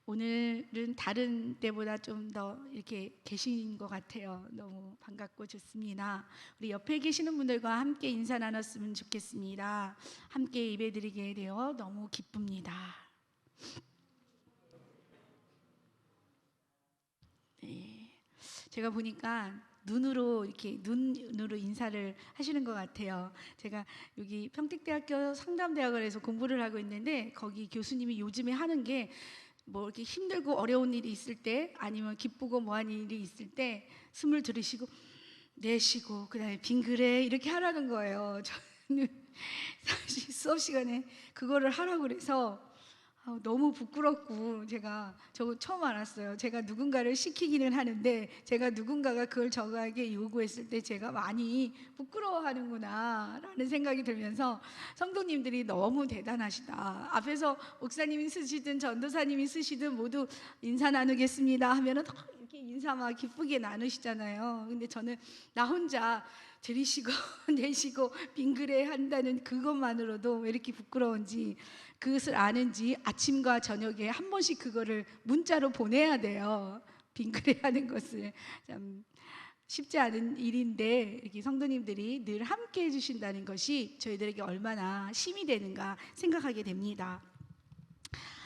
오늘은 다른 때보다 좀 더 이렇게 계신 것 같아요. 너무 반갑고 좋습니다. 우리 옆에 계시는 분들과 함께 인사 나눴으면 좋겠습니다. 함께 예배드리게 되어 너무 기쁩니다. 네, 제가 보니까 눈으로 이렇게 눈으로 인사를 하시는 것 같아요. 제가 여기 평택대학교 상담대학원에서 공부를 하고 있는데 거기 교수님이 요즘에 하는 게 뭐 이렇게 힘들고 어려운 일이 있을 때 아니면 기쁘고 뭐한 일이 있을 때 숨을 들이쉬고 내쉬고 그다음에 빙그레 이렇게 하라는 거예요. 저는 사실 수업 시간에 그거를 하라고 그래서 너무 부끄럽고 제가 저거 처음 알았어요. 제가 누군가를 시키기는 하는데 제가 누군가가 그걸 저에게 요구했을 때 제가 많이 부끄러워하는구나 라는 생각이 들면서 성도님들이 너무 대단하시다. 앞에서 목사님이 쓰시든 전도사님이 쓰시든 모두 인사 나누겠습니다 하면은 이렇게 인사 막 기쁘게 나누시잖아요. 근데 저는 나 혼자 들이쉬고 내쉬고 빙그레 한다는 그것만으로도 왜 이렇게 부끄러운지, 그것을 아는지 아침과 저녁에 한 번씩 그거를 문자로 보내야 돼요. 빙그레 하는 것을. 참 쉽지 않은 일인데 이렇게 성도님들이 늘 함께 해주신다는 것이 저희들에게 얼마나 힘이 되는가 생각하게 됩니다.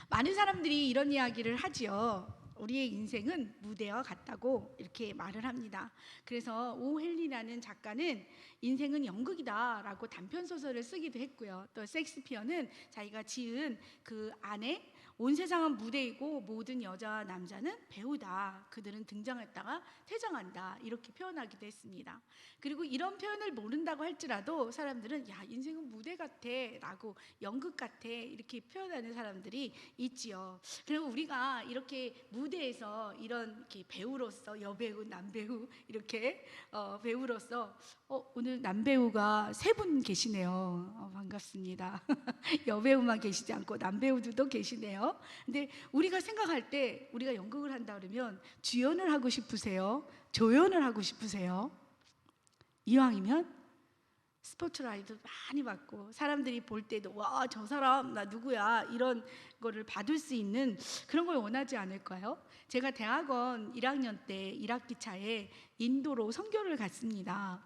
많은 사람들이 이런 이야기를 하지요. 우리의 인생은 무대와 같다고 이렇게 말을 합니다. 그래서 오헬리라는 작가는 인생은 연극이다라고 단편 소설을 쓰기도 했고요. 또 셰익스피어는 자기가 지은 그 안에 온 세상은 무대이고 모든 여자와 남자는 배우다. 그들은 등장했다가 퇴장한다. 이렇게 표현하기도 했습니다. 그리고 이런 표현을 모른다고 할지라도 사람들은 야, 인생은 무대 같아 라고, 연극 같아 이렇게 표현하는 사람들이 있지요. 그리고 우리가 이렇게 무대에서 이런 이렇게 배우로서, 여배우, 남배우 이렇게 배우로서 오늘 남배우가 3분 계시네요. 반갑습니다. 여배우만 계시지 않고 남배우들도 계시네요. 근데 우리가 생각할 때 우리가 연극을 한다 그러면 주연을 하고 싶으세요? 조연을 하고 싶으세요? 이왕이면 스포트라이트 많이 받고 사람들이 볼 때도 와, 저 사람 나 누구야 이런 거를 받을 수 있는 그런 걸 원하지 않을까요? 제가 대학원 1학년 때 1학기 차에 인도로 선교를 갔습니다.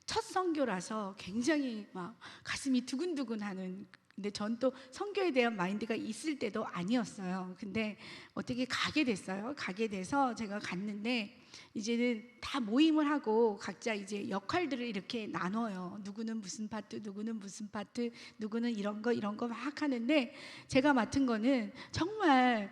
첫 선교라서 굉장히 막 가슴이 두근두근하는, 근데 전 또 선교에 대한 마인드가 있을 때도 아니었어요. 근데 어떻게 가게 됐어요. 가게 돼서 제가 갔는데 이제는 다 모임을 하고 각자 이제 역할들을 이렇게 나눠요. 누구는 무슨 파트, 누구는 무슨 파트, 누구는 이런 거 막 하는데 제가 맡은 거는 정말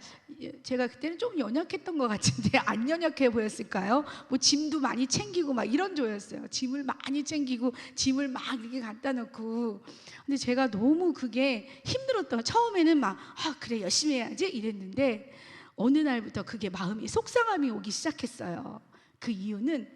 제가 그때는 좀 연약했던 것 같은데 안 연약해 보였을까요? 뭐 짐도 많이 챙기고 막 이런 조였어요. 짐을 많이 챙기고 짐을 막 이렇게 갖다 놓고. 근데 제가 너무 그게 힘들었던, 처음에는 막 그래 열심히 해야지 이랬는데 어느 날부터 그게 마음이 속상함이 오기 시작했어요. 그 이유는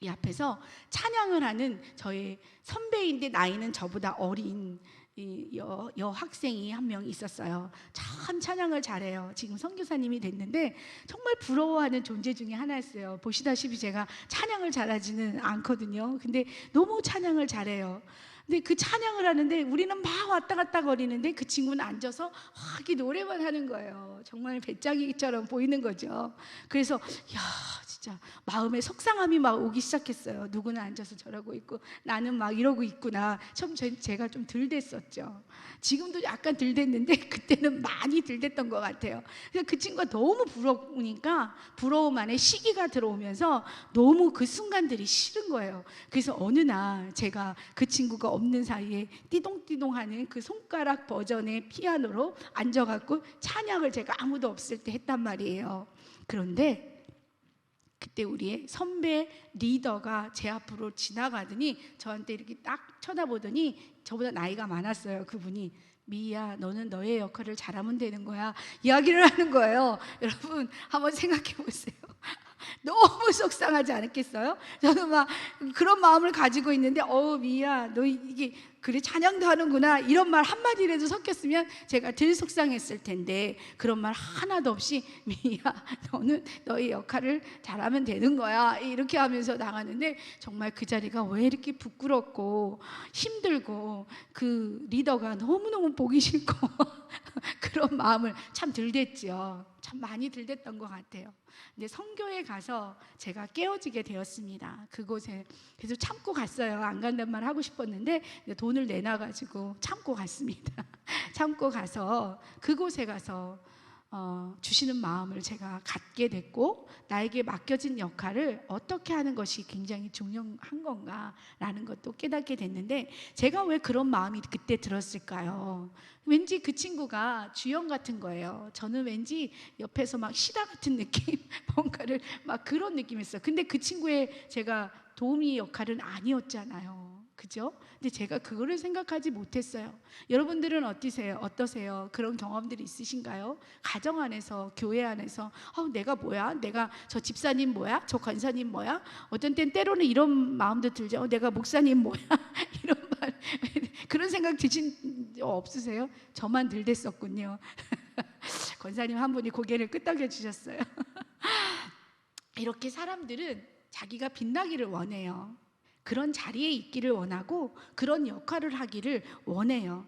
이 앞에서 찬양을 하는 저의 선배인데 나이는 저보다 어린 이 여학생이 한 명 있었어요. 참 찬양을 잘해요. 지금 선교사님이 됐는데 정말 부러워하는 존재 중에 하나였어요. 보시다시피 제가 찬양을 잘하지는 않거든요. 근데 너무 찬양을 잘해요. 근데 그 찬양을 하는데 우리는 막 왔다 갔다 거리는데 그 친구는 앉아서 이렇게 노래만 하는 거예요. 정말 배짱이처럼 보이는 거죠. 그래서 야, 진짜 마음에 속상함이 막 오기 시작했어요. 누구는 앉아서 저러고 있고 나는 막 이러고 있구나. 처음 제가 좀 덜 됐었죠. 지금도 약간 덜 됐는데 그때는 많이 덜 됐던 것 같아요. 그래서 그 친구가 너무 부러우니까 부러움 안에 시기가 들어오면서 너무 그 순간들이 싫은 거예요. 그래서 어느 날 제가 그 친구가 없는 사이에 띠동띠동하는 그 손가락 버전의 피아노로 앉아갖고 찬양을 제가 아무도 없을 때 했단 말이에요. 그런데 그때 우리의 선배 리더가 제 앞으로 지나가더니 저한테 이렇게 딱 쳐다보더니, 저보다 나이가 많았어요. 그분이 미희야, 너는 너의 역할을 잘하면 되는 거야 이야기를 하는 거예요. 여러분 한번 생각해 보세요. 너무 속상하지 않았겠어요? 저는 막 그런 마음을 가지고 있는데 미희야 너 이게 그래 찬양도 하는구나 이런 말 한마디라도 섞였으면 제가 덜 속상했을 텐데 그런 말 하나도 없이 미희야 너는 너의 역할을 잘하면 되는 거야 이렇게 하면서 나가는데 정말 그 자리가 왜 이렇게 부끄럽고 힘들고 그 리더가 너무너무 보기 싫고 그런 마음을 참 들댔죠. 참 많이 들댔던 것 같아요. 근데 선교에 가서 제가 깨어지게 되었습니다. 그곳에 그래서 참고 갔어요. 안 간단 말 하고 싶었는데 돈을 내놔가지고 참고 갔습니다. 참고 가서 그곳에 가서 주시는 마음을 제가 갖게 됐고, 나에게 맡겨진 역할을 어떻게 하는 것이 굉장히 중요한 건가라는 것도 깨닫게 됐는데, 제가 왜 그런 마음이 그때 들었을까요? 왠지 그 친구가 주연 같은 거예요. 저는 왠지 옆에서 막 시다 같은 느낌, 뭔가를 막 그런 느낌이었어요. 근데 그 친구의 제가 도우미 역할은 아니었잖아요. 그죠? 근데 제가 그거를 생각하지 못했어요. 여러분들은 어떠세요? 그런 경험들이 있으신가요? 가정 안에서, 교회 안에서 내가 뭐야? 내가 저 집사님 뭐야? 저 권사님 뭐야? 어떤 땐 때로는 이런 마음도 들죠. 내가 목사님 뭐야? 이런 말, 그런 생각 드신 적 없으세요? 저만 들댔었군요. 권사님 한 분이 고개를 끄덕여 주셨어요. 이렇게 사람들은 자기가 빛나기를 원해요. 그런 자리에 있기를 원하고 그런 역할을 하기를 원해요.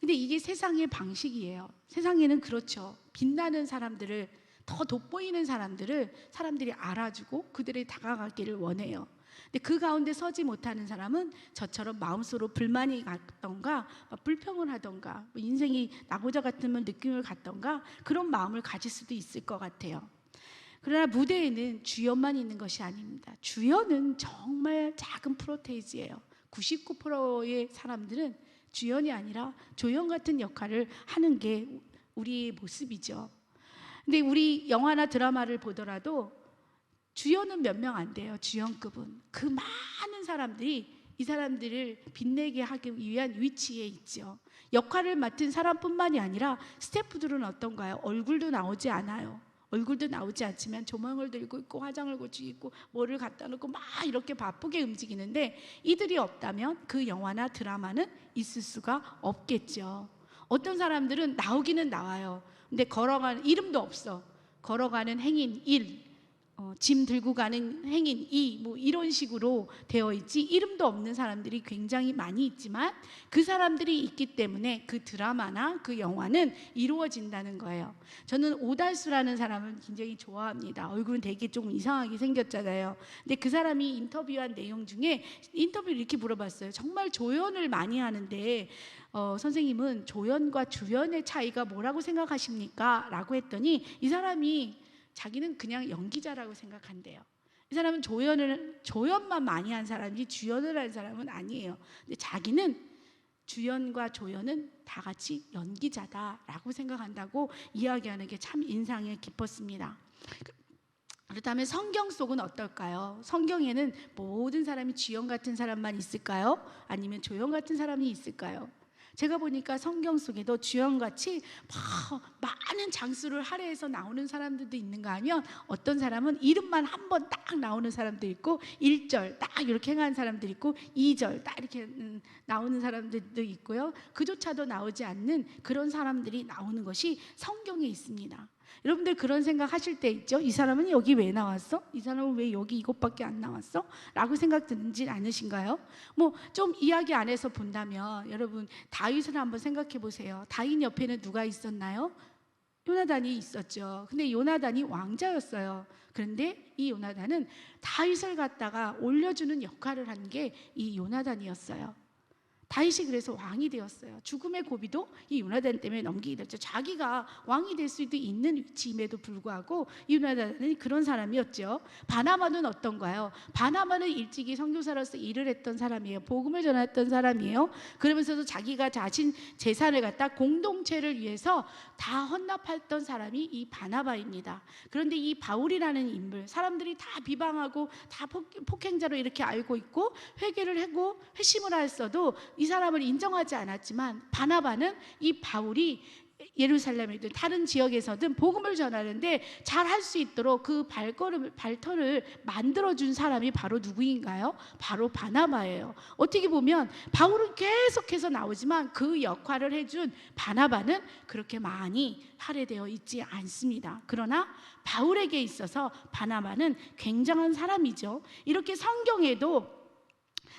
근데 이게 세상의 방식이에요. 세상에는 그렇죠. 빛나는 사람들을, 더 돋보이는 사람들을 사람들이 알아주고 그들이 다가가기를 원해요. 근데 그 가운데 서지 못하는 사람은 저처럼 마음속으로 불만이 갔던가 불평을 하던가 인생이 나고자 같으면 느낌을 갖던가 그런 마음을 가질 수도 있을 것 같아요. 그러나 무대에는 주연만 있는 것이 아닙니다. 주연은 정말 작은 프로테이지예요. 99%의 사람들은 주연이 아니라 조연 같은 역할을 하는 게 우리의 모습이죠. 근데 우리 영화나 드라마를 보더라도 주연은 몇 명 안 돼요. 주연급은. 그 많은 사람들이 이 사람들을 빛내게 하기 위한 위치에 있죠. 역할을 맡은 사람뿐만이 아니라 스태프들은 어떤가요? 얼굴도 나오지 않아요. 얼굴도 나오지 않지만 조명을 들고 있고 화장을 고치고 있고 뭐를 갖다 놓고 막 이렇게 바쁘게 움직이는데, 이들이 없다면 그 영화나 드라마는 있을 수가 없겠죠. 어떤 사람들은 나오기는 나와요. 근데 걸어가는 이름도 없어. 걸어가는 행인 1, 짐 들고 가는 행인 2, 뭐 이런 식으로 되어 있지, 이름도 없는 사람들이 굉장히 많이 있지만 그 사람들이 있기 때문에 그 드라마나 그 영화는 이루어진다는 거예요. 저는 오달수라는 사람을 굉장히 좋아합니다. 얼굴은 되게 좀 이상하게 생겼잖아요. 근데 그 사람이 인터뷰한 내용 중에 인터뷰를 이렇게 물어봤어요. 정말 조연을 많이 하는데 선생님은 조연과 주연의 차이가 뭐라고 생각하십니까? 라고 했더니 이 사람이 자기는 그냥 연기자라고 생각한대요. 이 사람은 조연만 많이 한 사람이지 주연을 한 사람은 아니에요. 근데 자기는 주연과 조연은 다 같이 연기자다라고 생각한다고 이야기하는 게 참 인상이 깊었습니다. 그렇다면 성경 속은 어떨까요? 성경에는 모든 사람이 주연 같은 사람만 있을까요? 아니면 조연 같은 사람이 있을까요? 제가 보니까 성경 속에도 주연같이 많은 장수를 할애해서 나오는 사람들도 있는가 하면, 어떤 사람은 이름만 한 번 딱 나오는 사람도 있고 1절 딱 이렇게 행하는 사람도 있고 2절 딱 이렇게 나오는 사람들도 있고요. 그조차도 나오지 않는 그런 사람들이 나오는 것이 성경에 있습니다. 여러분들 그런 생각 하실 때 있죠? 이 사람은 여기 왜 나왔어? 이 사람은 왜 여기 이것밖에 안 나왔어? 라고 생각 드는지 않으신가요? 뭐 좀 이야기 안에서 본다면 여러분 다윗을 한번 생각해 보세요. 다윗 옆에는 누가 있었나요? 요나단이 있었죠. 근데 요나단이 왕자였어요. 그런데 이 요나단은 다윗을 갖다가 올려주는 역할을 한 게 이 요나단이었어요. 다윗이 그래서 왕이 되었어요. 죽음의 고비도 이 요나단 때문에 넘기게 됐죠. 자기가 왕이 될 수도 있는 위치임에도 불구하고 이 요나단은 그런 사람이었죠. 바나바는 어떤가요? 바나바는 일찍이 선교사로서 일을 했던 사람이에요. 복음을 전했던 사람이에요. 그러면서도 자기가 자신 재산을 갖다 공동체를 위해서 다 헌납했던 사람이 이 바나바입니다. 그런데 이 바울이라는 인물, 사람들이 다 비방하고 다 폭행자로 이렇게 알고 있고 회개를 하고 회심을 했어도 이 사람을 인정하지 않았지만, 바나바는 이 바울이 예루살렘이든 다른 지역에서든 복음을 전하는데 잘 할 수 있도록 그 발터를 만들어준 사람이 바로 누구인가요? 바로 바나바예요. 어떻게 보면 바울은 계속해서 나오지만 그 역할을 해준 바나바는 그렇게 많이 할애되어 있지 않습니다. 그러나 바울에게 있어서 바나바는 굉장한 사람이죠. 이렇게 성경에도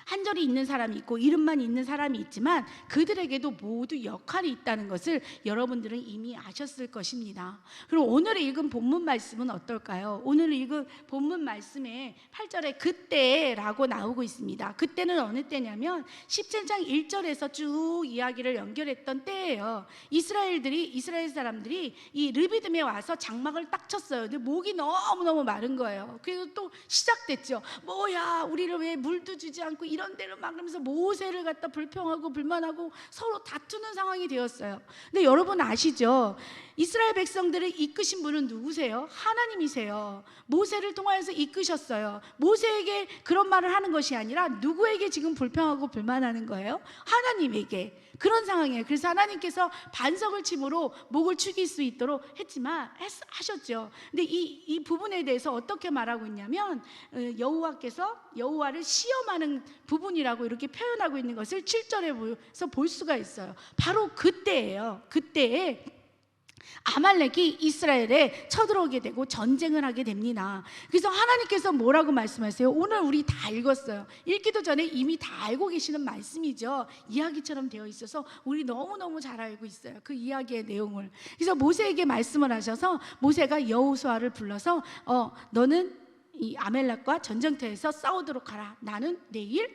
한 절이 있는 사람이 있고 이름만 있는 사람이 있지만 그들에게도 모두 역할이 있다는 것을 여러분들은 이미 아셨을 것입니다. 그럼 오늘 읽은 본문 말씀은 어떨까요? 오늘 읽은 본문 말씀에 8절에 그때라고 나오고 있습니다. 그때는 어느 때냐면 17장 1절에서 쭉 이야기를 연결했던 때예요. 이스라엘 사람들이 이 르비딤에 와서 장막을 딱 쳤어요. 근데 목이 너무너무 마른 거예요. 그래서 또 시작됐죠. 뭐야, 우리를 왜 물도 주지 않고 이런 데를 막 그러면서 모세를 갖다 불평하고 불만하고 서로 다투는 상황이 되었어요. 근데 여러분 아시죠? 이스라엘 백성들을 이끄신 분은 누구세요? 하나님이세요. 모세를 통하여서 이끄셨어요. 모세에게 그런 말을 하는 것이 아니라 누구에게 지금 불평하고 불만하는 거예요? 하나님에게. 그런 상황이에요. 그래서 하나님께서 반석을 침으로 목을 축일 수 있도록 했지만 하셨죠. 근데 이 부분에 대해서 어떻게 말하고 있냐면 여호와께서 여호와를 시험하는 부분이라고 이렇게 표현하고 있는 것을 7절에서 볼 수가 있어요. 바로 그때예요. 그때에 아말렉이 이스라엘에 쳐들어오게 되고 전쟁을 하게 됩니다. 그래서 하나님께서 뭐라고 말씀하세요? 오늘 우리 다 읽었어요. 읽기도 전에 이미 다 알고 계시는 말씀이죠. 이야기처럼 되어 있어서 우리 너무너무 잘 알고 있어요. 그 이야기의 내용을. 그래서 모세에게 말씀을 하셔서 모세가 여호수아를 불러서 너는 이 아멜렉과 전쟁터에서 싸우도록 하라. 나는 내일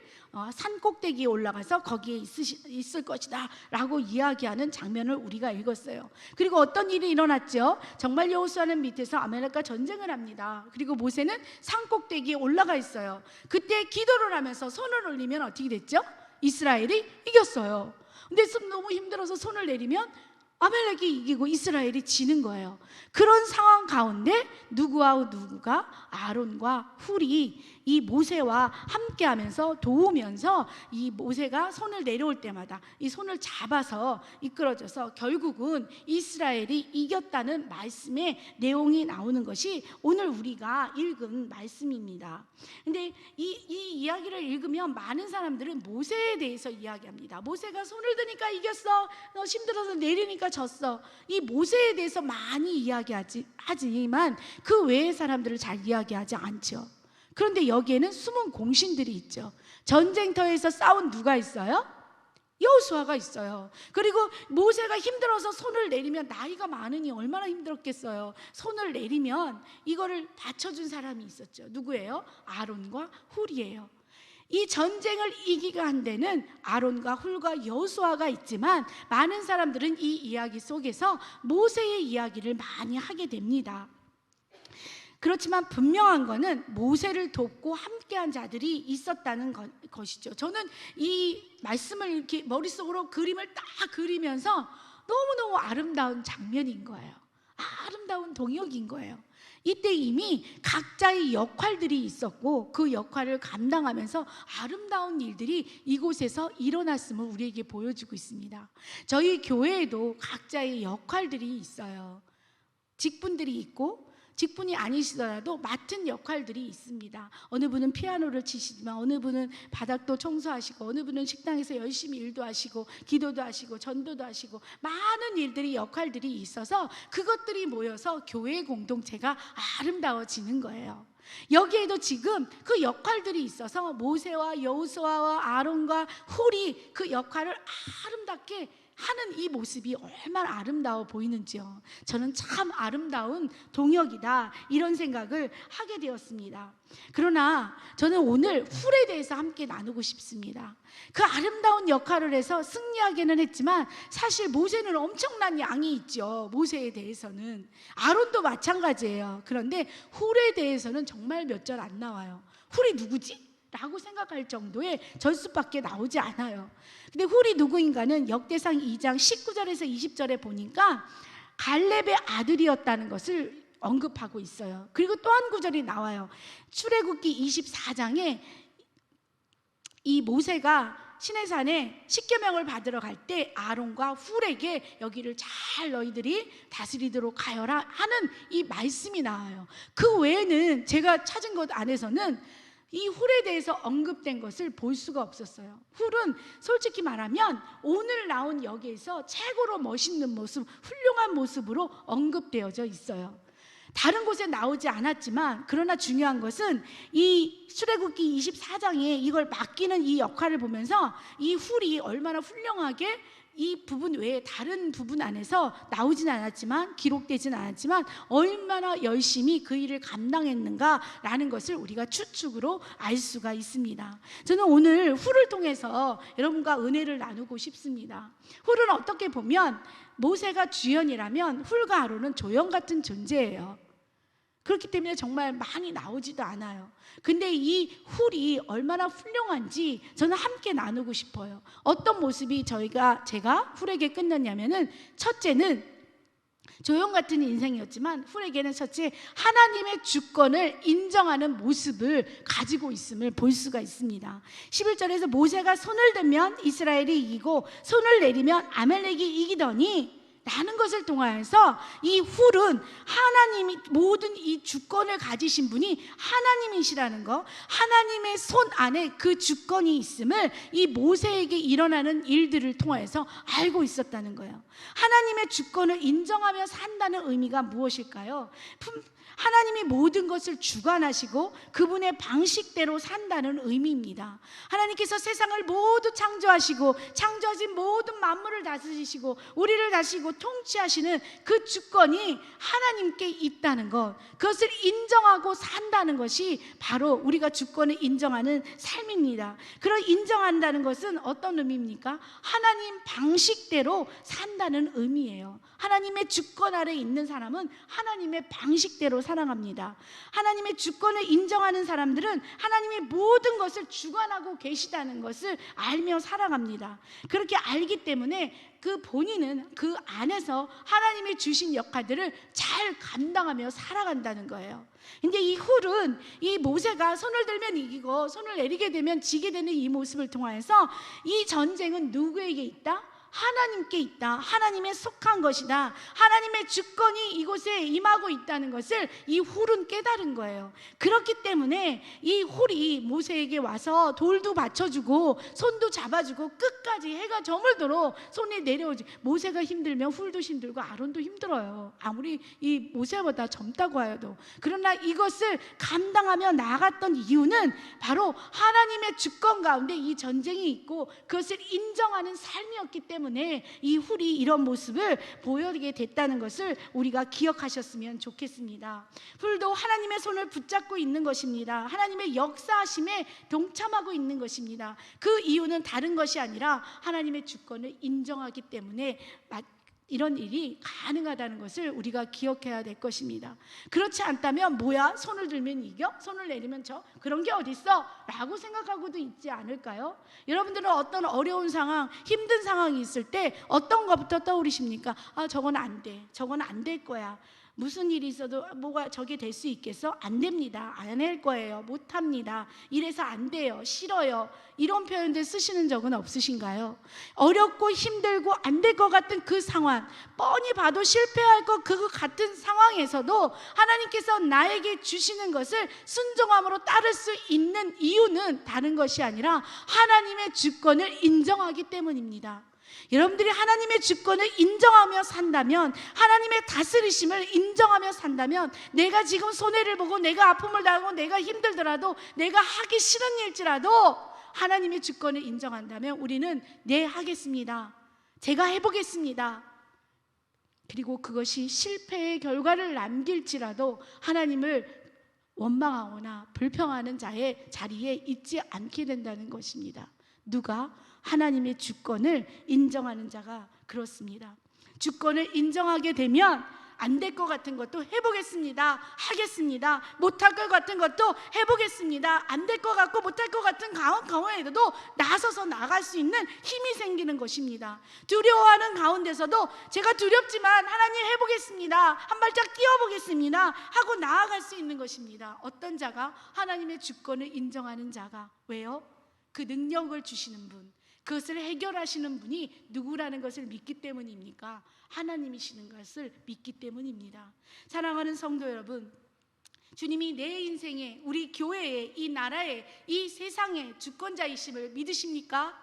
산 꼭대기에 올라가서 거기에 있을 것이다 라고 이야기하는 장면을 우리가 읽었어요. 그리고 어떤 일이 일어났죠? 정말 여호수아는 밑에서 아멜렉과 전쟁을 합니다. 그리고 모세는 산 꼭대기에 올라가 있어요. 그때 기도를 하면서 손을 올리면 어떻게 됐죠? 이스라엘이 이겼어요. 근데 너무 힘들어서 손을 내리면 아멜렉이 이기고 이스라엘이 지는 거예요. 그런 상황 가운데 누구와 누구가 아론과 훌이 이 모세와 함께 하면서 도우면서 이 모세가 손을 내려올 때마다 이 손을 잡아서 이끌어져서 결국은 이스라엘이 이겼다는 말씀의 내용이 나오는 것이 오늘 우리가 읽은 말씀입니다. 근데 이 이야기를 읽으면 많은 사람들은 모세에 대해서 이야기합니다. 모세가 손을 드니까 이겼어. 너 힘들어서 내리니까 졌어. 이 모세에 대해서 많이 이야기하지만 그 외의 사람들을 잘 이야기하지 않죠. 그런데 여기에는 숨은 공신들이 있죠. 전쟁터에서 싸운 누가 있어요? 여호수아가 있어요. 그리고 모세가 힘들어서 손을 내리면 나이가 많으니 얼마나 힘들었겠어요. 손을 내리면 이거를 받쳐준 사람이 있었죠. 누구예요? 아론과 훌이에요. 이 전쟁을 이기게 한 데는 아론과 훌과 여호수아가 있지만 많은 사람들은 이 이야기 속에서 모세의 이야기를 많이 하게 됩니다. 그렇지만 분명한 것은 모세를 돕고 함께한 자들이 있었다는 것이죠. 저는 이 말씀을 이렇게 머릿속으로 그림을 딱 그리면서 너무너무 아름다운 장면인 거예요. 아름다운 동역인 거예요. 이때 이미 각자의 역할들이 있었고 그 역할을 감당하면서 아름다운 일들이 이곳에서 일어났음을 우리에게 보여주고 있습니다. 저희 교회에도 각자의 역할들이 있어요. 직분들이 있고 직분이 아니시더라도 맡은 역할들이 있습니다. 어느 분은 피아노를 치시지만 어느 분은 바닥도 청소하시고 어느 분은 식당에서 열심히 일도 하시고 기도도 하시고 전도도 하시고 많은 일들이 역할들이 있어서 그것들이 모여서 교회 공동체가 아름다워지는 거예요. 여기에도 지금 그 역할들이 있어서 모세와 여호수아와 아론과 훌이 그 역할을 아름답게 하는 이 모습이 얼마나 아름다워 보이는지요. 저는 참 아름다운 동역이다 이런 생각을 하게 되었습니다. 그러나 저는 오늘 훌에 대해서 함께 나누고 싶습니다. 그 아름다운 역할을 해서 승리하기는 했지만 사실 모세는 엄청난 양이 있죠. 모세에 대해서는 아론도 마찬가지예요. 그런데 훌에 대해서는 정말 몇 절 안 나와요. 훌이 누구지? 라고 생각할 정도의 절수밖에 나오지 않아요. 근데 훌이 누구인가는 역대상 2장 19절에서 20절에 보니까 갈렙의 아들이었다는 것을 언급하고 있어요. 그리고 또 한 구절이 나와요. 출애굽기 24장에 이 모세가 시내산에 십계명을 받으러 갈 때 아론과 훌에게 여기를 잘 너희들이 다스리도록 하여라 하는 이 말씀이 나와요. 그 외에는 제가 찾은 것 안에서는 이 훌에 대해서 언급된 것을 볼 수가 없었어요. 훌은 솔직히 말하면 오늘 나온 여기에서 최고로 멋있는 모습, 훌륭한 모습으로 언급되어져 있어요. 다른 곳에 나오지 않았지만, 그러나 중요한 것은 이 출애굽기 24장에 이걸 맡기는 이 역할을 보면서 이 훌이 얼마나 훌륭하게 이 부분 외에 다른 부분 안에서 나오진 않았지만, 기록되진 않았지만 얼마나 열심히 그 일을 감당했는가라는 것을 우리가 추측으로 알 수가 있습니다. 저는 오늘 훌을 통해서 여러분과 은혜를 나누고 싶습니다. 훌은 어떻게 보면 모세가 주연이라면 훌과 아론은 조연 같은 존재예요. 그렇기 때문에 정말 많이 나오지도 않아요. 근데 이 훌이 얼마나 훌륭한지 저는 함께 나누고 싶어요. 어떤 모습이 제가 훌에게 끝났냐면은, 첫째는 조연 같은 인생이었지만 훌에게는 첫째, 하나님의 주권을 인정하는 모습을 가지고 있음을 볼 수가 있습니다. 11절에서 모세가 손을 들면 이스라엘이 이기고 손을 내리면 아말렉이 이기더니 라는 것을 통하여서 이 훌은 하나님이 모든 이 주권을 가지신 분이 하나님이시라는 거, 하나님의 손 안에 그 주권이 있음을 이 모세에게 일어나는 일들을 통해서 알고 있었다는 거예요. 하나님의 주권을 인정하며 산다는 의미가 무엇일까요? 하나님이 모든 것을 주관하시고 그분의 방식대로 산다는 의미입니다. 하나님께서 세상을 모두 창조하시고 창조하신 모든 만물을 다스리시고 우리를 다스리고 통치하시는 그 주권이 하나님께 있다는 것, 그것을 인정하고 산다는 것이 바로 우리가 주권을 인정하는 삶입니다. 그런 인정한다는 것은 어떤 의미입니까? 하나님 방식대로 산다는 의미예요. 하나님의 주권 아래 있는 사람은 하나님의 방식대로 살아갑니다. 하나님의 주권을 인정하는 사람들은 하나님이 모든 것을 주관하고 계시다는 것을 알며 살아갑니다. 그렇게 알기 때문에 그 본인은 그 안에서 하나님이 주신 역할들을 잘 감당하며 살아간다는 거예요. 근데 이 훌은 이 모세가 손을 들면 이기고 손을 내리게 되면 지게 되는 이 모습을 통하여서 이 전쟁은 누구에게 있다? 하나님께 있다. 하나님에 속한 것이다. 하나님의 주권이 이곳에 임하고 있다는 것을 이 훌은 깨달은 거예요. 그렇기 때문에 이 훌이 모세에게 와서 돌도 받쳐주고 손도 잡아주고 끝까지 해가 저물도록 손에 내려오지. 모세가 힘들면 훌도 힘들고 아론도 힘들어요. 아무리 이 모세보다 젊다고 하여도. 그러나 이것을 감당하며 나아갔던 이유는 바로 하나님의 주권 가운데 이 전쟁이 있고 그것을 인정하는 삶이었기 때문에 이 훌이 이런 모습을 보여게 됐다는 것을 우리가 기억하셨으면 좋겠습니다. 훌도 하나님의 손을 붙잡고 있는 것입니다. 하나님의 역사하심에 동참하고 있는 것입니다. 그 이유는 다른 것이 아니라 하나님의 주권을 인정하기 때문에 이런 일이 가능하다는 것을 우리가 기억해야 될 것입니다. 그렇지 않다면 뭐야? 손을 들면 이겨? 손을 내리면 져? 그런 게 어딨어? 라고 생각하고도 있지 않을까요? 여러분들은 어떤 어려운 상황, 힘든 상황이 있을 때 어떤 것부터 떠오르십니까? 아, 저건 안 돼. 저건 안 될 거야. 무슨 일이 있어도 뭐가 저게 될 수 있겠어? 안 됩니다. 안 할 거예요. 못 합니다. 이래서 안 돼요. 싫어요. 이런 표현들 쓰시는 적은 없으신가요? 어렵고 힘들고 안 될 것 같은 그 상황, 뻔히 봐도 실패할 것 그 같은 상황에서도 하나님께서 나에게 주시는 것을 순종함으로 따를 수 있는 이유는 다른 것이 아니라 하나님의 주권을 인정하기 때문입니다. 여러분들이 하나님의 주권을 인정하며 산다면, 하나님의 다스리심을 인정하며 산다면, 내가 지금 손해를 보고 내가 아픔을 당하고 내가 힘들더라도, 내가 하기 싫은 일지라도 하나님의 주권을 인정한다면 우리는 네, 하겠습니다. 제가 해보겠습니다. 그리고 그것이 실패의 결과를 남길지라도 하나님을 원망하거나 불평하는 자의 자리에 있지 않게 된다는 것입니다. 누가? 하나님의 주권을 인정하는 자가 그렇습니다. 주권을 인정하게 되면 안 될 것 같은 것도 해보겠습니다. 하겠습니다. 못할 것 같은 것도 해보겠습니다. 안 될 것 같고 못할 것 같은 가운데도 나서서 나갈 수 있는 힘이 생기는 것입니다. 두려워하는 가운데서도 제가 두렵지만 하나님 해보겠습니다. 한 발짝 뛰어보겠습니다. 하고 나아갈 수 있는 것입니다. 어떤 자가? 하나님의 주권을 인정하는 자가. 왜요? 그 능력을 주시는 분, 그것을 해결하시는 분이 누구라는 것을 믿기 때문입니까? 하나님이시는 것을 믿기 때문입니다. 사랑하는 성도 여러분, 주님이 내 인생에, 우리 교회에, 이 나라에, 이 세상의 주권자이심을 믿으십니까?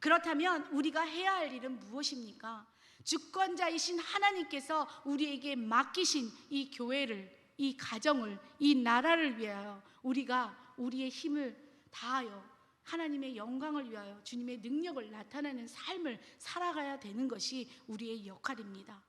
그렇다면 우리가 해야 할 일은 무엇입니까? 주권자이신 하나님께서 우리에게 맡기신 이 교회를, 이 가정을, 이 나라를 위하여 우리가 우리의 힘을 다하여 하나님의 영광을 위하여 주님의 능력을 나타내는 삶을 살아가야 되는 것이 우리의 역할입니다.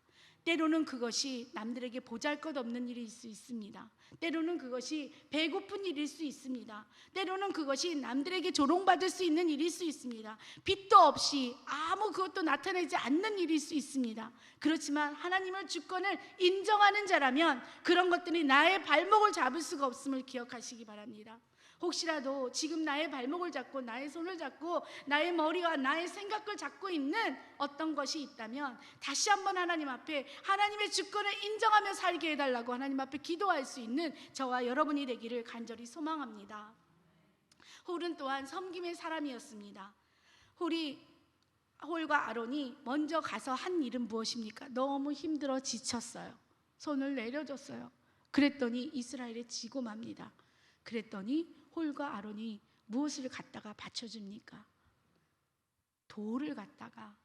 때로는 그것이 남들에게 보잘것없는 일일 수 있습니다. 때로는 그것이 배고픈 일일 수 있습니다. 때로는 그것이 남들에게 조롱받을 수 있는 일일 수 있습니다. 빚도 없이 아무 그것도 나타내지 않는 일일 수 있습니다. 그렇지만 하나님의 주권을 인정하는 자라면 그런 것들이 나의 발목을 잡을 수가 없음을 기억하시기 바랍니다. 혹시라도 지금 나의 발목을 잡고 나의 손을 잡고 나의 머리와 나의 생각을 잡고 있는 어떤 것이 있다면 다시 한번 하나님 앞에 하나님의 주권을 인정하며 살게 해달라고 하나님 앞에 기도할 수 있는 저와 여러분이 되기를 간절히 소망합니다. 홀은 또한 섬김의 사람이었습니다. 홀과 아론이 먼저 가서 한 일은 무엇입니까? 너무 힘들어 지쳤어요. 손을 내려줬어요. 그랬더니 이스라엘에 지고 맙니다. 그랬더니 홀과 아론이 무엇을 갖다가 바쳐줍니까? 돌을 갖다가,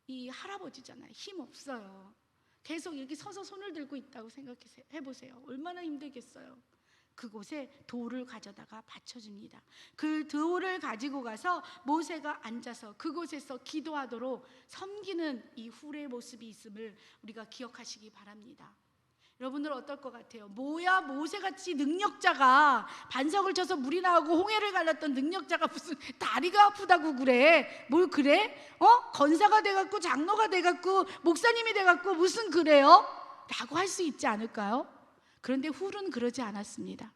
이 할아버지잖아요. 힘 없어요. 계속 이렇게 서서 손을 들고 있다고 생각해보세요. 얼마나 힘들겠어요. 그곳에 돌을 가져다가 바쳐줍니다. 그 돌을 가지고 가서 모세가 앉아서 그곳에서 기도하도록 섬기는 이 훌의 모습이 있음을 우리가 기억하시기 바랍니다. 여러분들 어떨 것 같아요? 뭐야, 모세같이 능력자가, 반석을 쳐서 물이 나오고 홍해를 갈랐던 능력자가 무슨 다리가 아프다고 그래? 뭘 그래? 건사가 돼갖고 장로가 돼갖고 목사님이 돼갖고 무슨 그래요? 라고 할 수 있지 않을까요? 그런데 훌은 그러지 않았습니다.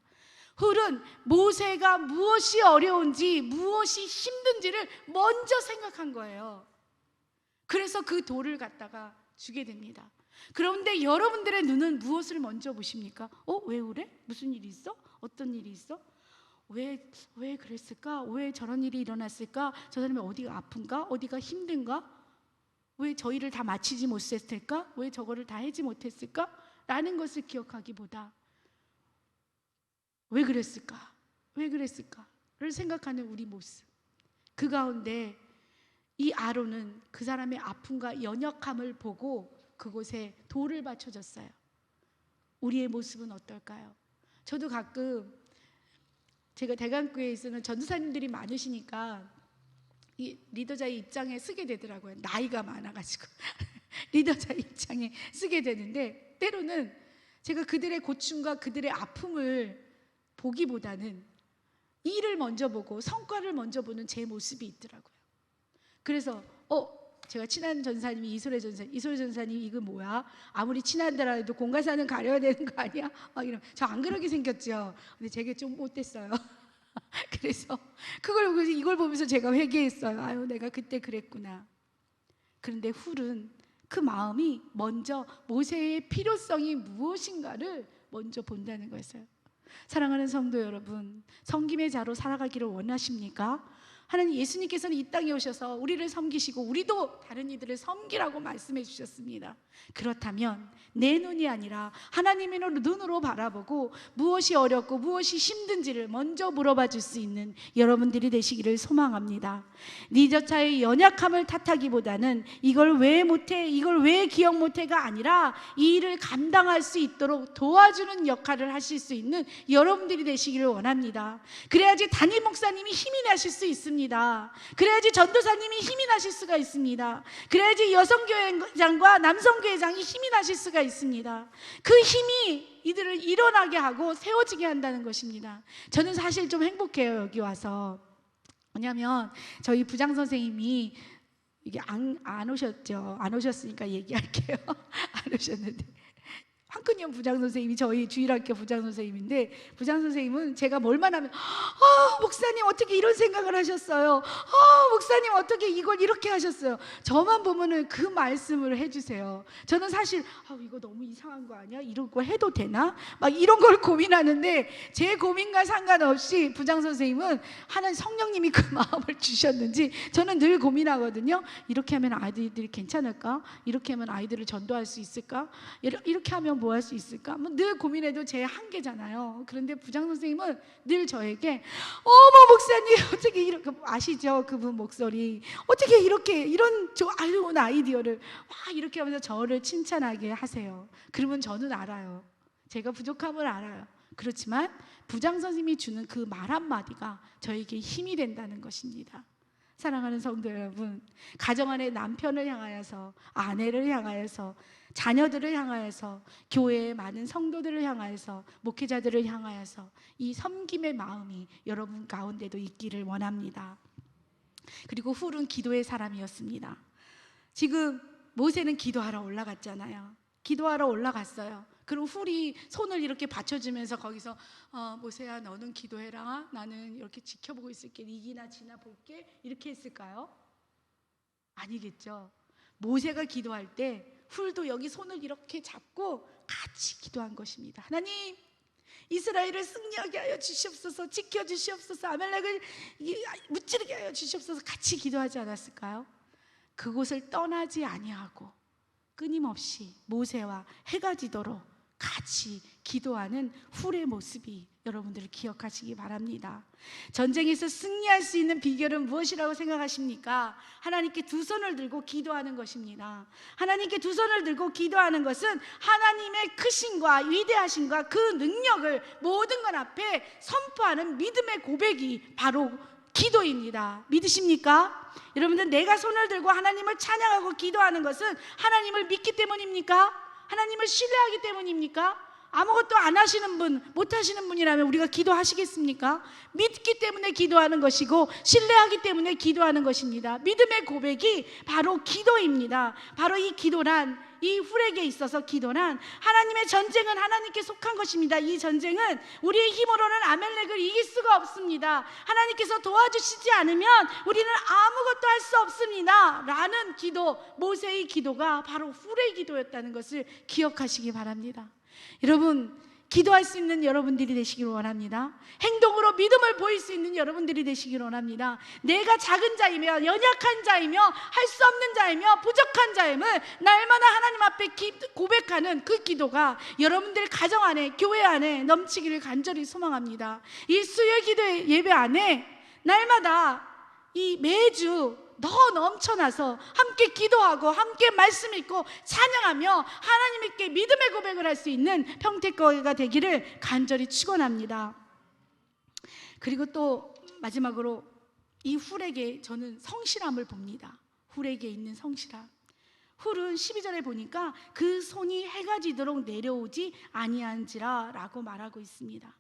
훌은 모세가 무엇이 어려운지 무엇이 힘든지를 먼저 생각한 거예요. 그래서 그 돌을 갖다가 주게 됩니다. 그런데 여러분들의 눈은 무엇을 먼저 보십니까? 왜 그래? 무슨 일이 있어? 어떤 일이 있어? 왜 그랬을까? 왜 저런 일이 일어났을까? 저 사람이 어디가 아픈가? 어디가 힘든가? 왜 저 일을 다 마치지 못했을까? 왜 저거를 다 하지 못했을까? 라는 것을 기억하기보다 왜 그랬을까? 왜 그랬을까?를 생각하는 우리 모습. 그 가운데 이 아론은 그 사람의 아픔과 연약함을 보고 그곳에 돌을 바쳐줬어요. 우리의 모습은 어떨까요? 저도 가끔 제가 대강교회에 있는 전도사님들이 많으시니까 이 리더자의 입장에 쓰게 되더라고요. 나이가 많아가지고 리더자의 입장에 쓰게 되는데 때로는 제가 그들의 고충과 그들의 아픔을 보기보다는 일을 먼저 보고 성과를 먼저 보는 제 모습이 있더라고요. 그래서 제가 친한 전사님이 이소래 전사님 이거 뭐야? 아무리 친하더라 해도 공과사는 가려야 되는 거 아니야? 이러면 저 안 그러게 생겼죠. 근데 제게 좀 못됐어요. 그래서 이걸 보면서 제가 회개했어요. 아유, 내가 그때 그랬구나. 그런데 훌은 그 마음이 먼저 모세의 필요성이 무엇인가를 먼저 본다는 거였어요. 사랑하는 성도 여러분, 섬김의 자로 살아가기를 원하십니까? 하나님 예수님께서는 이 땅에 오셔서 우리를 섬기시고 우리도 다른 이들을 섬기라고 말씀해 주셨습니다. 그렇다면 내 눈이 아니라 하나님의 눈으로 바라보고 무엇이 어렵고 무엇이 힘든지를 먼저 물어봐 줄 수 있는 여러분들이 되시기를 소망합니다. 네 저차의 연약함을 탓하기보다는 이걸 왜 못해, 이걸 왜 기억 못해가 아니라 이 일을 감당할 수 있도록 도와주는 역할을 하실 수 있는 여러분들이 되시기를 원합니다. 그래야지 담임 목사님이 힘이 나실 수 있습니다. 그래야지 전도사님이 힘이 나실 수가 있습니다. 그래야지 여성교회장과 남성교회장이 힘이 나실 수가 있습니다. 그 힘이 이들을 일어나게 하고 세워지게 한다는 것입니다. 저는 사실 좀 행복해요. 여기 와서. 왜냐하면 저희 부장 선생님이 이게 안 오셨죠. 안 오셨으니까 얘기할게요. 안 오셨는데 황근영 부장 선생님이 저희 주일학교 부장 선생님인데, 부장 선생님은 제가 뭘만 하면 목사님 어떻게 이런 생각을 하셨어요? 목사님 어떻게 이걸 이렇게 하셨어요? 저만 보면은 그 말씀을 해주세요. 저는 사실 이거 너무 이상한 거 아니야? 이런 거 해도 되나? 막 이런 걸 고민하는데 제 고민과 상관없이 부장 선생님은 하나님 성령님이 그 마음을 주셨는지 저는 늘 고민하거든요. 이렇게 하면 아이들이 괜찮을까? 이렇게 하면 아이들을 전도할 수 있을까? 이렇게 하면 뭐 할 수 있을까? 뭐 늘 고민해도 제 한계잖아요. 그런데 부장 선생님은 늘 저에게 어머 목사님 어떻게 이렇게 아시죠? 그분 목소리 어떻게 이렇게 이런 좋은 아이디어를 막 이렇게 하면서 저를 칭찬하게 하세요. 그러면 저는 알아요. 제가 부족함을 알아요. 그렇지만 부장 선생님이 주는 그 말 한마디가 저에게 힘이 된다는 것입니다. 사랑하는 성도 여러분, 가정 안에 남편을 향하여서, 아내를 향하여서, 자녀들을 향하여서, 교회의 많은 성도들을 향하여서, 목회자들을 향하여서 이 섬김의 마음이 여러분 가운데도 있기를 원합니다. 그리고 훌은 기도의 사람이었습니다. 지금 모세는 기도하러 올라갔잖아요. 기도하러 올라갔어요. 그럼 훌이 손을 이렇게 받쳐주면서 거기서 모세야 너는 기도해라, 나는 이렇게 지켜보고 있을게, 이기나 지나 볼게, 이렇게 했을까요? 아니겠죠. 모세가 기도할 때 훌도 여기 손을 이렇게 잡고 같이 기도한 것입니다. 하나님, 이스라엘을 승리하게 하여 주시옵소서, 지켜주시옵소서, 아말렉을 무찌르게 하여 주시옵소서, 같이 기도하지 않았을까요? 그곳을 떠나지 아니하고 끊임없이 모세와 해가 지도록 같이 기도하는 훌의 모습이 여러분들 기억하시기 바랍니다. 전쟁에서 승리할 수 있는 비결은 무엇이라고 생각하십니까? 하나님께 두 손을 들고 기도하는 것입니다. 하나님께 두 손을 들고 기도하는 것은 하나님의 크심과 위대하심과 그 능력을 모든 것 앞에 선포하는 믿음의 고백이 바로 기도입니다. 믿으십니까? 여러분들, 내가 손을 들고 하나님을 찬양하고 기도하는 것은 하나님을 믿기 때문입니까? 하나님을 신뢰하기 때문입니까? 아무것도 안 하시는 분, 못 하시는 분이라면 우리가 기도하시겠습니까? 믿기 때문에 기도하는 것이고 신뢰하기 때문에 기도하는 것입니다. 믿음의 고백이 바로 기도입니다. 바로 이 기도란, 이 훌에게 있어서 기도란, 하나님의 전쟁은 하나님께 속한 것입니다. 이 전쟁은 우리의 힘으로는 아멜렉을 이길 수가 없습니다. 하나님께서 도와주시지 않으면 우리는 아무것도 할 수 없습니다 라는 기도, 모세의 기도가 바로 훌의 기도였다는 것을 기억하시기 바랍니다. 여러분, 기도할 수 있는 여러분들이 되시길 원합니다. 행동으로 믿음을 보일 수 있는 여러분들이 되시길 원합니다. 내가 작은 자이며 연약한 자이며 할 수 없는 자이며 부족한 자임을 날마다 하나님 앞에 고백하는 그 기도가 여러분들 가정 안에, 교회 안에 넘치기를 간절히 소망합니다. 이 수요 기도 예배 안에 날마다 이 매주 더 넘쳐나서 함께 기도하고 함께 말씀 읽고 찬양하며 하나님께 믿음의 고백을 할 수 있는 평택교회가 되기를 간절히 축원합니다. 그리고 또 마지막으로 이 훌에게 저는 성실함을 봅니다. 훌에게 있는 성실함. 훌은 12절에 보니까 그 손이 해가 지도록 내려오지 아니한지라 라고 말하고 있습니다.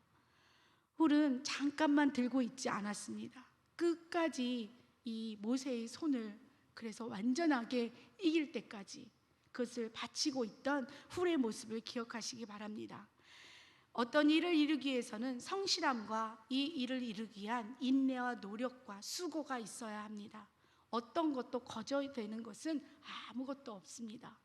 훌은 잠깐만 들고 있지 않았습니다. 끝까지 이 모세의 손을 그래서 완전하게 이길 때까지 그것을 바치고 있던 훌의 모습을 기억하시기 바랍니다. 어떤 일을 이루기 위해서는 성실함과 이 일을 이루기 위한 인내와 노력과 수고가 있어야 합니다. 어떤 것도 거저되는 것은 아무것도 없습니다.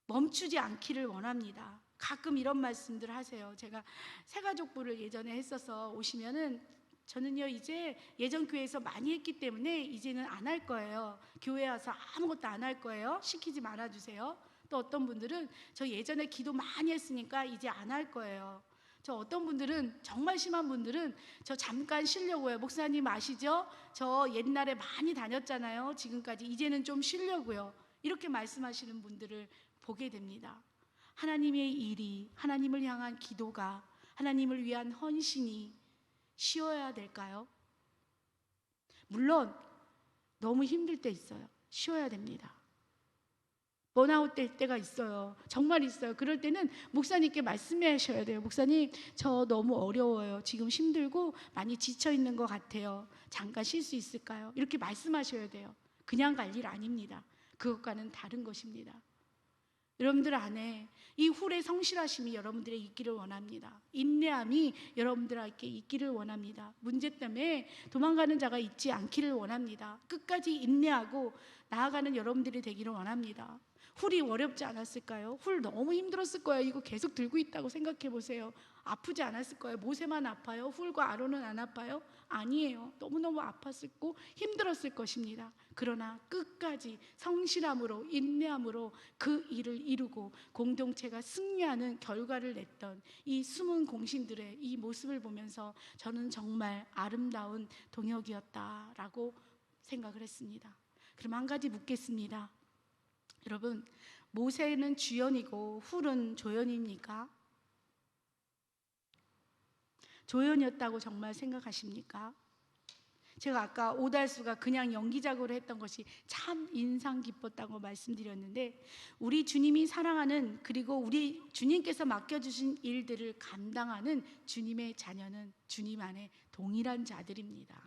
멈추지 않기를 원합니다. 가끔 이런 말씀들 하세요. 제가 새가족부를 예전에 했어서 오시면은 저는요 이제 예전 교회에서 많이 했기 때문에 이제는 안 할 거예요. 교회 와서 아무것도 안 할 거예요. 시키지 말아주세요. 또 어떤 분들은 저 예전에 기도 많이 했으니까 이제 안 할 거예요. 저 어떤 분들은, 정말 심한 분들은 저 잠깐 쉬려고요. 목사님 아시죠? 저 옛날에 많이 다녔잖아요. 지금까지 이제는 좀 쉬려고요. 이렇게 말씀하시는 분들을 보게 됩니다. 하나님의 일이, 하나님을 향한 기도가, 하나님을 위한 헌신이 쉬어야 될까요? 물론 너무 힘들 때 있어요. 쉬어야 됩니다. 번아웃 될 때가 있어요. 정말 있어요. 그럴 때는 목사님께 말씀하셔야 돼요. 목사님, 저 너무 어려워요. 지금 힘들고 많이 지쳐 있는 것 같아요. 잠깐 쉴 수 있을까요? 이렇게 말씀하셔야 돼요. 그냥 갈 일 아닙니다. 그것과는 다른 것입니다. 여러분들 안에 이 훌의 성실하심이 여러분들의 있기를 원합니다. 인내함이 여러분들에게 있기를 원합니다. 문제 때문에 도망가는 자가 있지 않기를 원합니다. 끝까지 인내하고 나아가는 여러분들이 되기를 원합니다. 훌이 어렵지 않았을까요? 훌 너무 힘들었을 거예요. 이거 계속 들고 있다고 생각해 보세요. 아프지 않았을 거예요. 모세만 아파요? 훌과 아론은 안 아파요? 아니에요. 너무너무 아팠고 힘들었을 것입니다. 그러나 끝까지 성실함으로, 인내함으로 그 일을 이루고 공동체가 승리하는 결과를 냈던 이 숨은 공신들의 이 모습을 보면서 저는 정말 아름다운 동역이었다라고 생각을 했습니다. 그럼 한 가지 묻겠습니다. 여러분, 모세는 주연이고 훌은 조연입니까? 조연이었다고 정말 생각하십니까? 제가 아까 오달수가 그냥 연기작으로 했던 것이 참 인상 깊었다고 말씀드렸는데, 우리 주님이 사랑하는, 그리고 우리 주님께서 맡겨주신 일들을 감당하는 주님의 자녀는 주님 안에 동일한 자들입니다.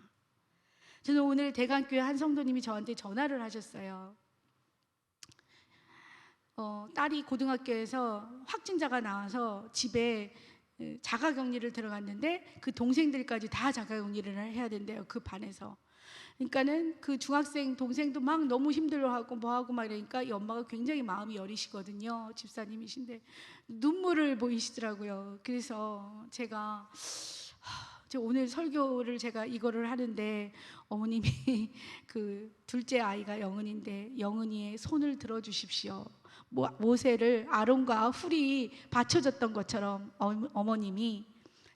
저는 오늘 대강교회 한 성도님이 저한테 전화를 하셨어요. 딸이 고등학교에서 확진자가 나와서 집에 자가격리를 들어갔는데 그 동생들까지 다 자가격리를 해야 된대요. 그 반에서. 그러니까는 그 중학생 동생도 막 너무 힘들어하고 뭐하고 막 이러니까 이 엄마가 굉장히 마음이 여리시거든요. 집사님이신데 눈물을 보이시더라고요. 그래서 제가 오늘 설교를 제가 이거를 하는데, 어머님이 그 둘째 아이가 영은인데 영은이의 손을 들어주십시오. 모세를 아론과 훌이 받쳐줬던 것처럼 어머님이,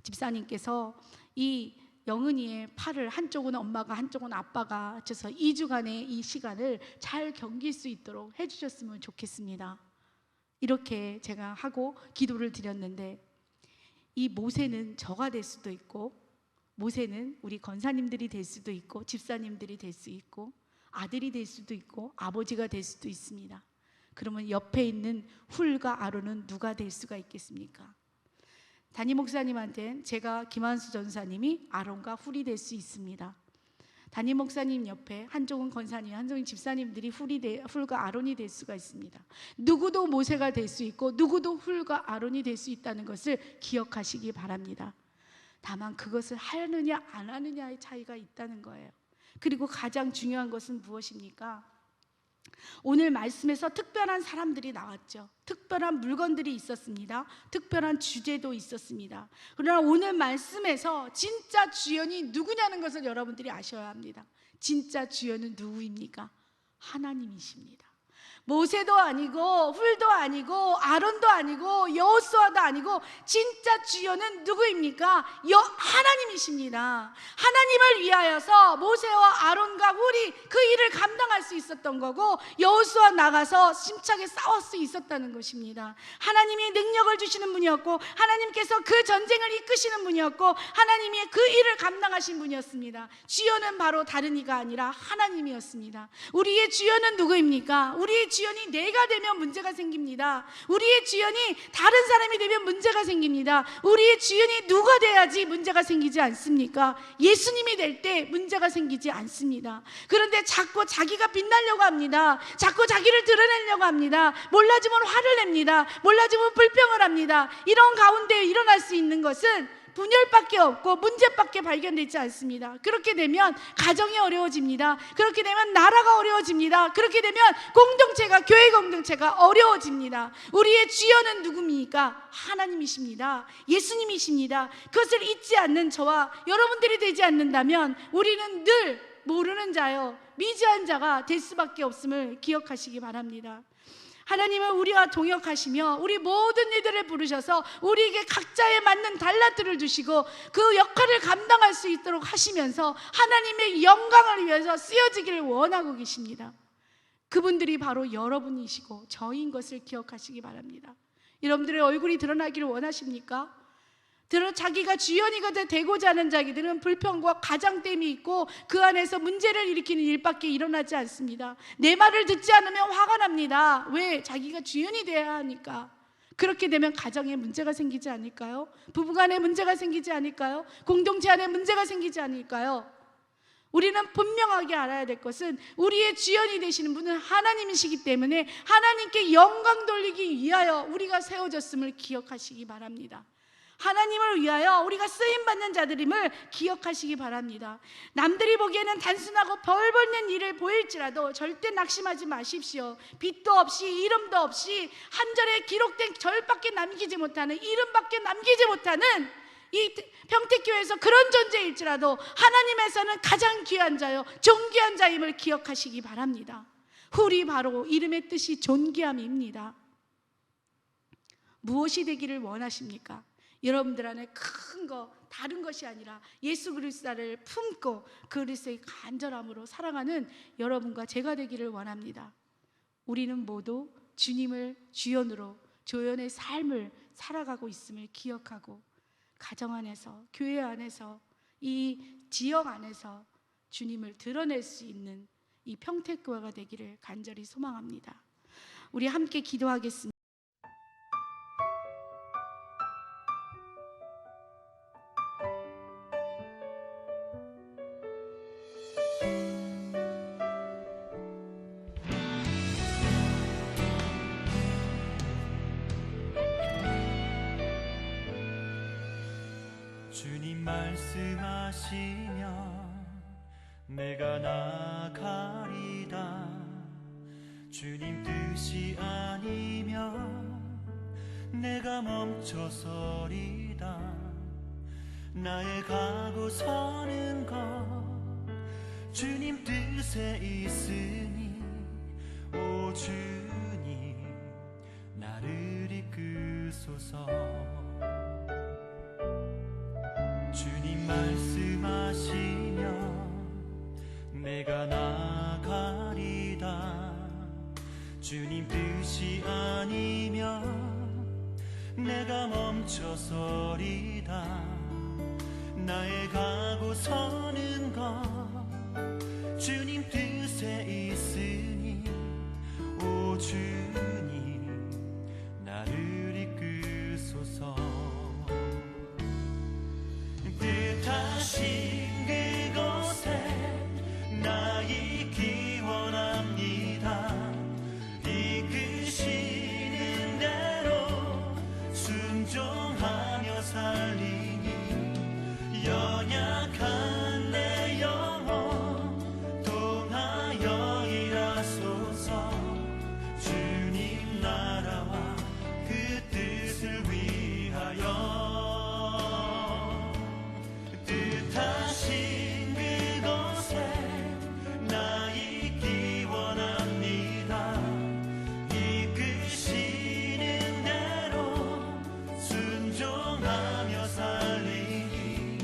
집사님께서 이 영은이의 팔을 한쪽은 엄마가 한쪽은 아빠가 합쳐서 2주간의 이 시간을 잘 견딜 수 있도록 해주셨으면 좋겠습니다. 이렇게 제가 하고 기도를 드렸는데, 이 모세는 저가 될 수도 있고, 모세는 우리 권사님들이 될 수도 있고, 집사님들이 될 수 있고, 아들이 될 수도 있고, 아버지가 될 수도 있습니다. 그러면 옆에 있는 훌과 아론은 누가 될 수가 있겠습니까? 담임 목사님한테는 제가 김한수 전사님이 아론과 훌이 될 수 있습니다. 담임 목사님 옆에 한쪽은 권사님, 한쪽은 집사님들이 훌과 아론이 될 수가 있습니다. 누구도 모세가 될 수 있고 누구도 훌과 아론이 될 수 있다는 것을 기억하시기 바랍니다. 다만 그것을 하느냐 안 하느냐의 차이가 있다는 거예요. 그리고 가장 중요한 것은 무엇입니까? 오늘 말씀에서 특별한 사람들이 나왔죠. 특별한 물건들이 있었습니다. 특별한 주제도 있었습니다. 그러나 오늘 말씀에서 진짜 주연이 누구냐는 것을 여러분들이 아셔야 합니다. 진짜 주연은 누구입니까? 하나님이십니다. 모세도 아니고 훌도 아니고 아론도 아니고 여호수아도 아니고 진짜 주연은 누구입니까? 하나님이십니다. 하나님을 위하여서 모세와 아론과 훌이 그 일을 감당할 수 있었던 거고, 여호수아 나가서 심차게 싸울 수 있었다는 것입니다. 하나님이 능력을 주시는 분이었고, 하나님께서 그 전쟁을 이끄시는 분이었고, 하나님이 그 일을 감당하신 분이었습니다. 주연은 바로 다른 이가 아니라 하나님이었습니다. 우리의 주연은 누구입니까? 우리의 주연이 내가 되면 문제가 생깁니다. 우리의 주연이 다른 사람이 되면 문제가 생깁니다. 우리의 주연이 누가 돼야지 문제가 생기지 않습니까? 예수님이 될 때 문제가 생기지 않습니다. 그런데 자꾸 자기가 빛나려고 합니다. 자꾸 자기를 드러내려고 합니다. 몰라주면 화를 냅니다. 몰라주면 불평을 합니다. 이런 가운데 일어날 수 있는 것은 분열밖에 없고 문제밖에 발견되지 않습니다. 그렇게 되면 가정이 어려워집니다. 그렇게 되면 나라가 어려워집니다. 그렇게 되면 공동체가, 교회 공동체가 어려워집니다. 우리의 주연은 누굽니까? 하나님이십니다. 예수님이십니다. 그것을 잊지 않는 저와 여러분들이 되지 않는다면 우리는 늘 모르는 자요, 미지한 자가 될 수밖에 없음을 기억하시기 바랍니다. 하나님은 우리와 동역하시며 우리 모든 이들을 부르셔서 우리에게 각자에 맞는 달란트를 주시고 그 역할을 감당할 수 있도록 하시면서 하나님의 영광을 위해서 쓰여지기를 원하고 계십니다. 그분들이 바로 여러분이시고 저인 것을 기억하시기 바랍니다. 여러분들의 얼굴이 드러나기를 원하십니까? 자기가 주연이가 되고자 하는 자기들은 불평과 가장됨이 있고 그 안에서 문제를 일으키는 일밖에 일어나지 않습니다. 내 말을 듣지 않으면 화가 납니다. 왜? 자기가 주연이 돼야 하니까. 그렇게 되면 가정에 문제가 생기지 않을까요? 부부간에 문제가 생기지 않을까요? 공동체 안에 문제가 생기지 않을까요? 우리는 분명하게 알아야 될 것은 우리의 주연이 되시는 분은 하나님이시기 때문에 하나님께 영광 돌리기 위하여 우리가 세워졌음을 기억하시기 바랍니다. 하나님을 위하여 우리가 쓰임받는 자들임을 기억하시기 바랍니다. 남들이 보기에는 단순하고 벌 벌는 일을 보일지라도 절대 낙심하지 마십시오. 빚도 없이 이름도 없이 한 절에 기록된 절밖에 남기지 못하는, 이름밖에 남기지 못하는 이 평택교회에서 그런 존재일지라도 하나님에서는 가장 귀한 자요 존귀한 자임을 기억하시기 바랍니다. 훌이 바로 이름의 뜻이 존귀함입니다. 무엇이 되기를 원하십니까? 여러분들 안에 큰 거, 다른 것이 아니라 예수 그리스도를 품고 그리스도의 간절함으로 사랑하는 여러분과 제가 되기를 원합니다. 우리는 모두 주님을 주연으로 조연의 삶을 살아가고 있음을 기억하고 가정 안에서, 교회 안에서, 이 지역 안에서 주님을 드러낼 수 있는 이 평택교회가 되기를 간절히 소망합니다. 우리 함께 기도하겠습니다. 주님 말씀하시면 내가 나가리다. 주님 뜻이 아니면 내가 멈춰서리다. 나의 가고 서는 것 주님 뜻에 있으니 오 주님 나를 이끄소서. 주님 말씀하시면 내가 나가리다. 주님 뜻이 아니면 내가 멈춰서리다. 나의 가고 서는 것 주님 뜻에 있으니 오 주님 나를 이끄소서. 뜻하신 그곳에 나 있기 원합니다. 이끄시는 대로 순종하며 살리니 연약한 내 영혼 통하여 일하소서. 주님 나라와 그 뜻을 위하여 뜻하신 그곳에 나 있기 원합니다. 이끄시는 대로 순종하며 살리니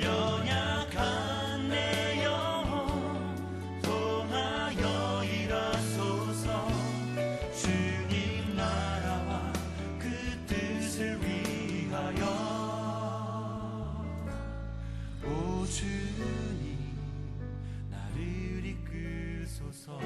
연약한 내 영혼 통하여 일하소서. 주님 나라와 그 뜻을 위하여 오 주님 나를 이끄소서.